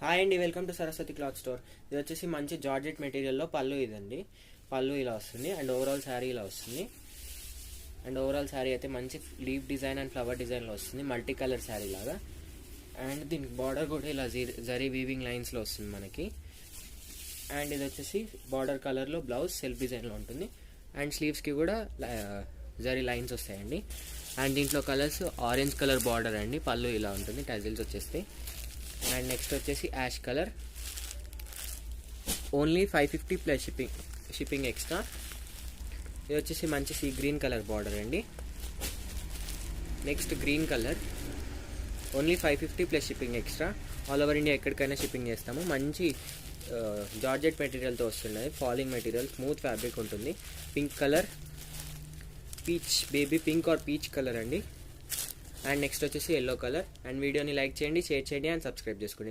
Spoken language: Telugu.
హాయ్ అండి, welcome to Saraswati cloth store. ఇది వచ్చేసి మంచి జార్జెట్ మెటీరియల్లో పళ్ళు ఇదండి. పళ్ళు ఇలా వస్తుంది అండ్ ఓవరాల్ శారీ ఇలా వస్తుంది. అండ్ ఓవరాల్ శారీ అయితే మంచి లీఫ్ డిజైన్ అండ్ ఫ్లవర్ డిజైన్లో వస్తుంది, మల్టీ కలర్ శారీ లాగా. అండ్ దీనికి బార్డర్ కూడా ఇలా జరీ వీవింగ్ లైన్స్లో వస్తుంది మనకి. అండ్ ఇది వచ్చేసి బార్డర్ కలర్లో బ్లౌజ్ సెల్ఫ్ డిజైన్లో ఉంటుంది. అండ్ స్లీవ్స్కి కూడా జరీ లైన్స్ వస్తాయండి. అండ్ దీంట్లో కలర్స్ ఆరెంజ్ కలర్ బార్డర్ అండి, పళ్ళు ఇలా ఉంటుంది, టజిల్స్ వచ్చేస్తాయి. అండ్ నెక్స్ట్ వచ్చేసి ash colour, only 550 plus shipping extra. ఇది వచ్చేసి మంచి సీ గ్రీన్ కలర్ బార్డర్ అండి. Next green colour, only 550 plus shipping extra. All over India ఎక్కడికైనా షిప్పింగ్ చేస్తాము. మంచి జార్జెట్ మెటీరియల్తో వస్తున్నాయి, ఫాలింగ్ మెటీరియల్, స్మూత్ ఫ్యాబ్రిక్ ఉంటుంది. Pink colour, peach baby pink or peach colour అండి. అండ్ నెక్స్ట్ వచ్చేసి ఎల్లో కలర్. అండ్ వీడియోని లైక్ చేయండి, షేర్ చేయండి అండ్ సబ్స్క్రైబ్ చేసుకోండి.